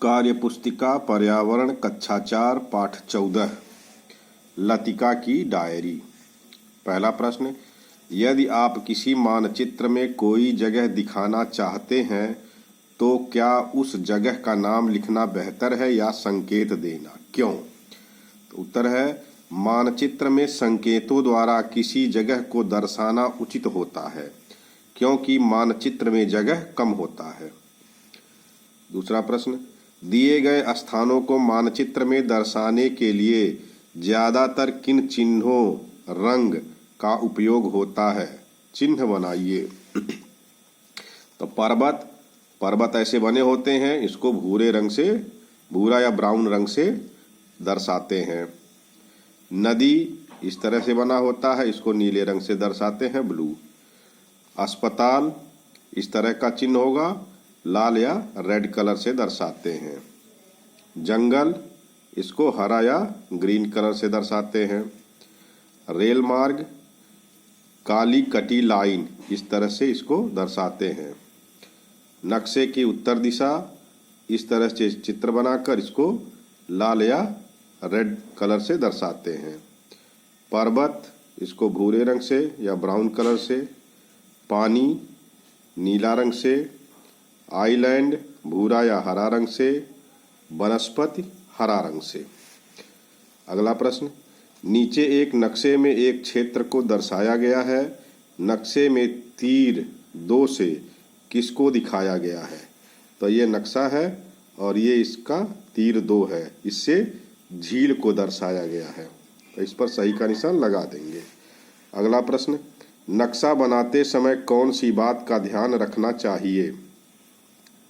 कार्य पुस्तिका पर्यावरण कक्षा 4 पाठ 14 लतिका की डायरी। पहला प्रश्न, यदि आप किसी मानचित्र में कोई जगह दिखाना चाहते हैं तो क्या उस जगह का नाम लिखना बेहतर है या संकेत देना, क्यों? तो उत्तर है, मानचित्र में संकेतों द्वारा किसी जगह को दर्शाना उचित होता है क्योंकि मानचित्र में जगह कम होता है। दूसरा प्रश्न, दिए गए स्थानों को मानचित्र में दर्शाने के लिए ज्यादातर किन चिन्हों रंग का उपयोग होता है? चिन्ह बनाइए। तो पर्वत ऐसे बने होते हैं, इसको भूरे रंग से, भूरा या ब्राउन रंग से दर्शाते हैं। नदी इस तरह से बना होता है, इसको नीले रंग से दर्शाते हैं, ब्लू। अस्पताल इस तरह का चिन्ह होगा, लाल या रेड कलर से दर्शाते हैं। जंगल इसको हरा या ग्रीन कलर से दर्शाते हैं। रेल मार्ग काली कटी लाइन इस तरह से इसको दर्शाते हैं। नक्शे की उत्तर दिशा इस तरह से चित्र बनाकर इसको लाल या रेड कलर से दर्शाते हैं। पर्वत इसको भूरे रंग से या ब्राउन कलर से। पानी नीला रंग से। आइलैंड भूरा या हरा रंग से। वनस्पति हरा रंग से। अगला प्रश्न, नीचे एक नक्शे में एक क्षेत्र को दर्शाया गया है। नक्शे में तीर 2 से किसको दिखाया गया है? तो ये नक्शा है और ये इसका तीर 2 है, इससे झील को दर्शाया गया है, तो इस पर सही का निशान लगा देंगे। अगला प्रश्न, नक्शा बनाते समय कौन सी बात का ध्यान रखना चाहिए?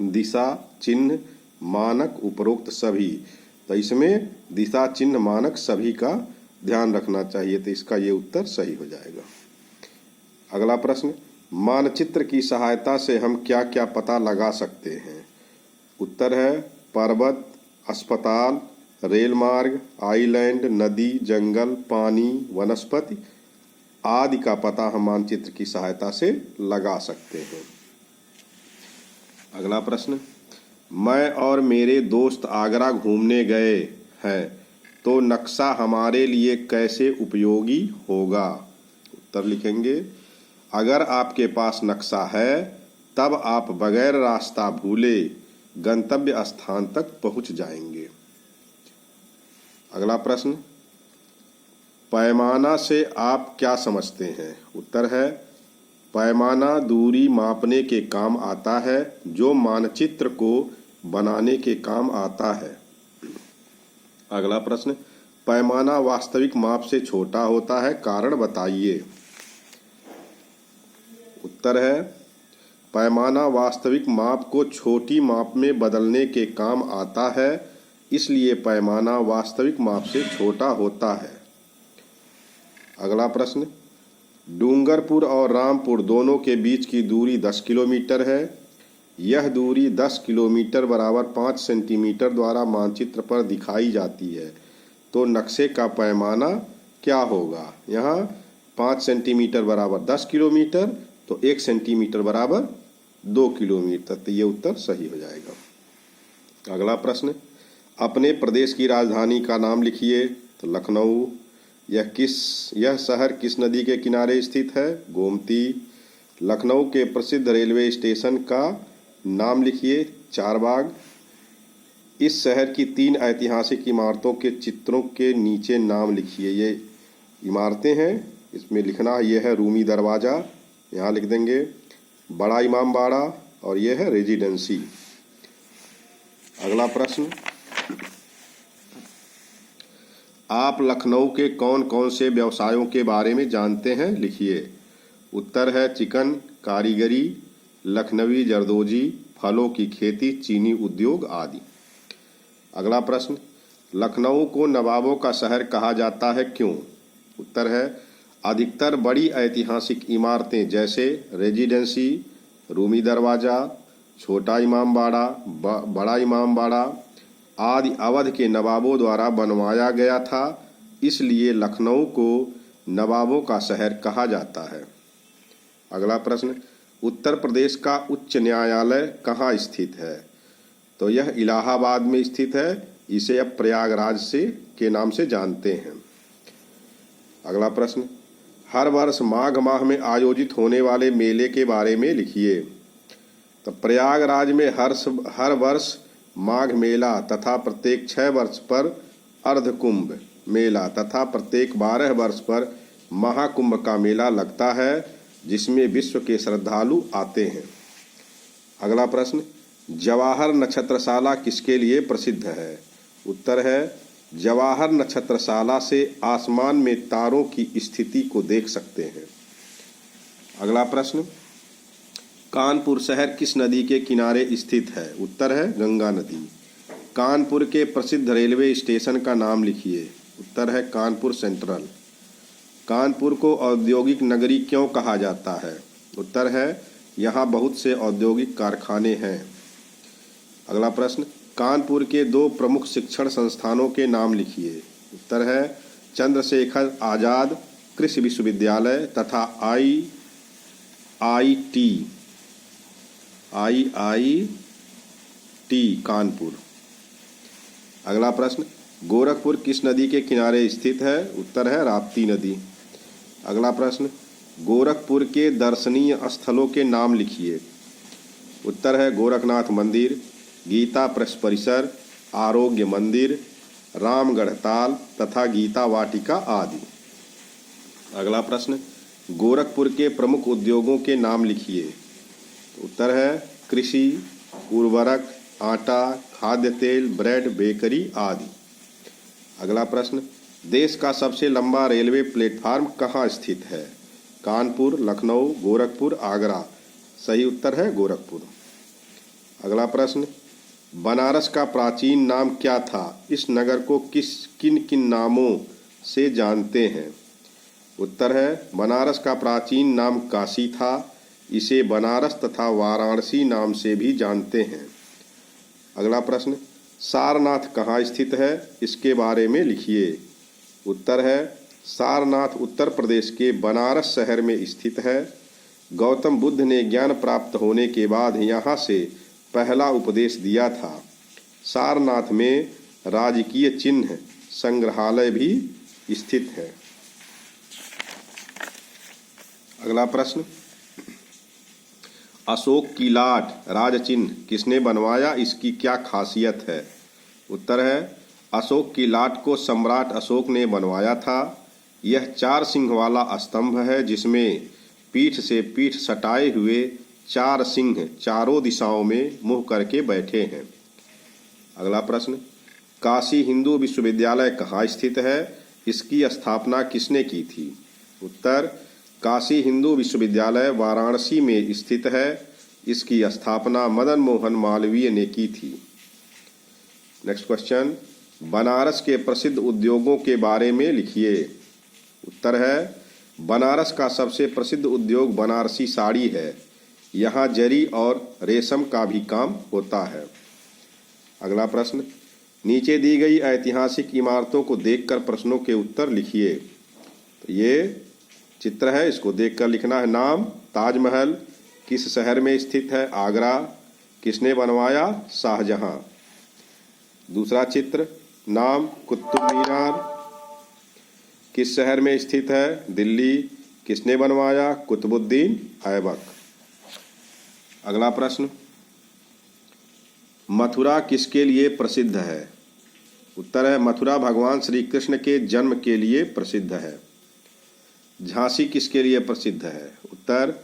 दिशा, चिन्ह, मानक, उपरोक्त सभी। तो इसमें दिशा, चिन्ह, मानक सभी का ध्यान रखना चाहिए, तो इसका ये उत्तर सही हो जाएगा। अगला प्रश्न, मानचित्र की सहायता से हम क्या क्या पता लगा सकते हैं? उत्तर है, पर्वत, अस्पताल, रेल मार्ग, आइलैंड, नदी, जंगल, पानी, वनस्पति आदि का पता हम मानचित्र की सहायता से लगा सकते हैं। अगला प्रश्न, मैं और मेरे दोस्त आगरा घूमने गए हैं तो नक्शा हमारे लिए कैसे उपयोगी होगा? उत्तर लिखेंगे, अगर आपके पास नक्शा है तब आप बगैर रास्ता भूले गंतव्य स्थान तक पहुंच जाएंगे। अगला प्रश्न, पैमाना से आप क्या समझते हैं? उत्तर है, पैमाना दूरी मापने के काम आता है जो मानचित्र को बनाने के काम आता है। अगला प्रश्न, पैमाना वास्तविक माप से छोटा होता है, कारण बताइए। उत्तर है, पैमाना वास्तविक माप को छोटी माप में बदलने के काम आता है, इसलिए पैमाना वास्तविक माप से छोटा होता है। अगला प्रश्न, डूंगरपुर और रामपुर दोनों के बीच की दूरी 10 किलोमीटर है। यह दूरी 10 किलोमीटर बराबर 5 सेंटीमीटर द्वारा मानचित्र पर दिखाई जाती है, तो नक्शे का पैमाना क्या होगा? यहाँ 5 सेंटीमीटर बराबर 10 किलोमीटर, तो 1 सेंटीमीटर बराबर 2 किलोमीटर, तो ये उत्तर सही हो जाएगा। अगला प्रश्न, अपने प्रदेश की राजधानी का नाम लिखिए। तो लखनऊ। यह शहर किस नदी के किनारे स्थित है? गोमती। लखनऊ के प्रसिद्ध रेलवे स्टेशन का नाम लिखिए। चारबाग। इस शहर की 3 ऐतिहासिक इमारतों के चित्रों के नीचे नाम लिखिए। ये इमारतें हैं, इसमें लिखना ये है रूमी दरवाज़ा, यहाँ लिख देंगे। बड़ा इमाम बाड़ा और ये है रेजिडेंसी। अगला प्रश्न, आप लखनऊ के कौन कौन से व्यवसायों के बारे में जानते हैं? लिखिए। उत्तर है, चिकन कारीगरी, लखनवी जरदोजी, फलों की खेती, चीनी उद्योग आदि। अगला प्रश्न, लखनऊ को नवाबों का शहर कहा जाता है, क्यों? उत्तर है, अधिकतर बड़ी ऐतिहासिक इमारतें जैसे रेजिडेंसी, रूमी दरवाज़ा, छोटा इमाम बाड़ा, बड़ा इमाम बाड़ा आदि अवध के नवाबों द्वारा बनवाया गया था, इसलिए लखनऊ को नवाबों का शहर कहा जाता है। अगला प्रश्न, उत्तर प्रदेश का उच्च न्यायालय कहाँ स्थित है? तो यह इलाहाबाद में स्थित है। इसे अब प्रयागराज से के नाम से जानते हैं। अगला प्रश्न, हर वर्ष माघ माह में आयोजित होने वाले मेले के बारे में लिखिए। तो प्रयागराज में हर वर्ष माघ मेला तथा प्रत्येक 6 वर्ष पर अर्धकुंभ मेला तथा प्रत्येक 12 वर्ष पर महाकुंभ का मेला लगता है, जिसमें विश्व के श्रद्धालु आते हैं। अगला प्रश्न, जवाहर नक्षत्रशाला किसके लिए प्रसिद्ध है? उत्तर है, जवाहर नक्षत्रशाला से आसमान में तारों की स्थिति को देख सकते हैं। अगला प्रश्न, कानपुर शहर किस नदी के किनारे स्थित है? उत्तर है, गंगा नदी। कानपुर के प्रसिद्ध रेलवे स्टेशन का नाम लिखिए। उत्तर है, कानपुर सेंट्रल। कानपुर को औद्योगिक नगरी क्यों कहा जाता है? उत्तर है, यहाँ बहुत से औद्योगिक कारखाने हैं। अगला प्रश्न, कानपुर के 2 प्रमुख शिक्षण संस्थानों के नाम लिखिए। उत्तर है, चंद्रशेखर आजाद कृषि विश्वविद्यालय तथा IIT कानपुर। अगला प्रश्न, गोरखपुर किस नदी के किनारे स्थित है? उत्तर है, राप्ती नदी। अगला प्रश्न, गोरखपुर के दर्शनीय स्थलों के नाम लिखिए। उत्तर है, गोरखनाथ मंदिर, गीता प्रेस परिसर, आरोग्य मंदिर, रामगढ़ ताल तथा गीता वाटिका आदि। अगला प्रश्न, गोरखपुर के प्रमुख उद्योगों के नाम लिखिए। उत्तर है, कृषि, उर्वरक, आटा, खाद्य तेल, ब्रेड, बेकरी आदि। अगला प्रश्न, देश का सबसे लंबा रेलवे प्लेटफार्म कहाँ स्थित है? कानपुर, लखनऊ, गोरखपुर, आगरा। सही उत्तर है, गोरखपुर। अगला प्रश्न, बनारस का प्राचीन नाम क्या था? इस नगर को किन किन नामों से जानते हैं? उत्तर है, बनारस का प्राचीन नाम काशी था। इसे बनारस तथा वाराणसी नाम से भी जानते हैं। अगला प्रश्न, सारनाथ कहाँ स्थित है? इसके बारे में लिखिए। उत्तर है, सारनाथ उत्तर प्रदेश के बनारस शहर में स्थित है। गौतम बुद्ध ने ज्ञान प्राप्त होने के बाद यहाँ से पहला उपदेश दिया था। सारनाथ में राजकीय चिन्ह संग्रहालय भी स्थित है। अगला प्रश्न, अशोक की लाट राजचिन्ह किसने बनवाया? इसकी क्या खासियत है? उत्तर है, अशोक की लाट को सम्राट अशोक ने बनवाया था। यह 4 सिंह वाला स्तंभ है, जिसमें पीठ से पीठ सटाए हुए 4 सिंह चारों दिशाओं में मुंह करके बैठे हैं। अगला प्रश्न, काशी हिंदू विश्वविद्यालय कहाँ स्थित है? इसकी स्थापना किसने की थी? उत्तर, काशी हिंदू विश्वविद्यालय वाराणसी में स्थित है। इसकी स्थापना मदन मोहन मालवीय ने की थी। नेक्स्ट क्वेश्चन, बनारस के प्रसिद्ध उद्योगों के बारे में लिखिए। उत्तर है, बनारस का सबसे प्रसिद्ध उद्योग बनारसी साड़ी है। यहाँ जरी और रेशम का भी काम होता है। अगला प्रश्न, नीचे दी गई ऐतिहासिक इमारतों को देखकर प्रश्नों के उत्तर लिखिए। तो ये चित्र है, इसको देखकर लिखना है। नाम, ताजमहल किस शहर में स्थित है? आगरा। किसने बनवाया? शाहजहां। दूसरा चित्र, नाम, कुतुब मीनार किस शहर में स्थित है? दिल्ली। किसने बनवाया? कुतुबुद्दीन ऐबक। अगला प्रश्न, मथुरा किसके लिए प्रसिद्ध है? उत्तर है, मथुरा भगवान श्री कृष्ण के जन्म के लिए प्रसिद्ध है। झांसी किसके लिए प्रसिद्ध है? उत्तर,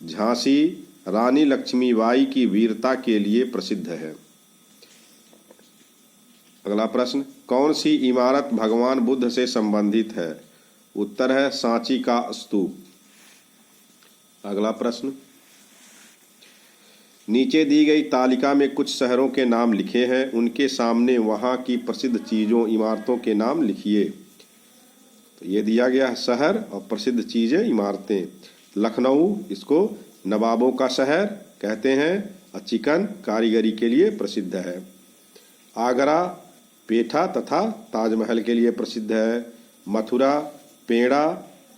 झांसी रानी लक्ष्मीबाई की वीरता के लिए प्रसिद्ध है। अगला प्रश्न, कौन सी इमारत भगवान बुद्ध से संबंधित है? उत्तर है, सांची का स्तूप। अगला प्रश्न, नीचे दी गई तालिका में कुछ शहरों के नाम लिखे हैं। उनके सामने वहां की प्रसिद्ध चीज़ों, इमारतों के नाम लिखिए। तो ये दिया गया है शहर और प्रसिद्ध चीज़ें, इमारतें। लखनऊ, इसको नवाबों का शहर कहते हैं और चिकन कारीगरी के लिए प्रसिद्ध है। आगरा पेठा तथा ताजमहल के लिए प्रसिद्ध है। मथुरा पेड़ा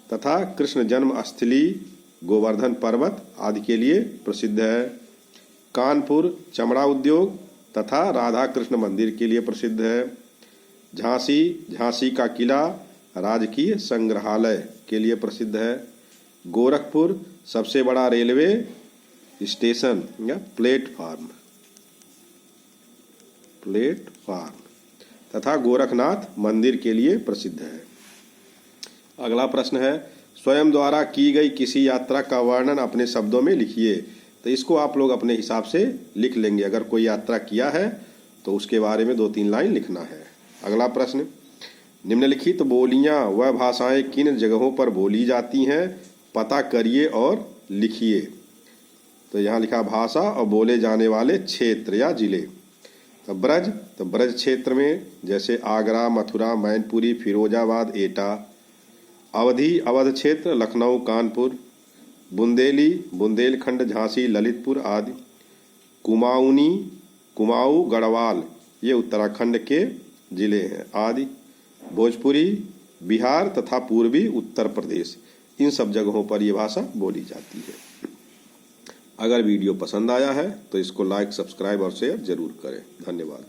तथा कृष्ण जन्म स्थली, गोवर्धन पर्वत आदि के लिए प्रसिद्ध है। कानपुर चमड़ा उद्योग, तथा राधा कृष्ण मंदिर के लिए प्रसिद्ध है। झांसी, झांसी का किला राजकीय संग्रहालय के लिए प्रसिद्ध है। गोरखपुर सबसे बड़ा रेलवे स्टेशन या प्लेटफार्म तथा गोरखनाथ मंदिर के लिए प्रसिद्ध है। अगला प्रश्न है, स्वयं द्वारा की गई किसी यात्रा का वर्णन अपने शब्दों में लिखिए। तो इसको आप लोग अपने हिसाब से लिख लेंगे। अगर कोई यात्रा किया है तो उसके बारे में 2-3 लाइन लिखना है। अगला प्रश्न, निम्नलिखित बोलियां व भाषाएं किन जगहों पर बोली जाती हैं, पता करिए और लिखिए। तो यहाँ लिखा भाषा और बोले जाने वाले क्षेत्र या जिले। तो ब्रज क्षेत्र में जैसे आगरा, मथुरा, मैनपुरी, फिरोजाबाद, एटा। अवधी, अवध क्षेत्र लखनऊ, कानपुर। बुंदेली, बुंदेलखंड, झांसी, ललितपुर आदि। कुमाऊनी, कुमाऊं, गढ़वाल, ये उत्तराखंड के जिले हैं आदि। भोजपुरी बिहार तथा पूर्वी उत्तर प्रदेश, इन सब जगहों पर यह भाषा बोली जाती है। अगर वीडियो पसंद आया है तो इसको लाइक, सब्सक्राइब और शेयर जरूर करें। धन्यवाद।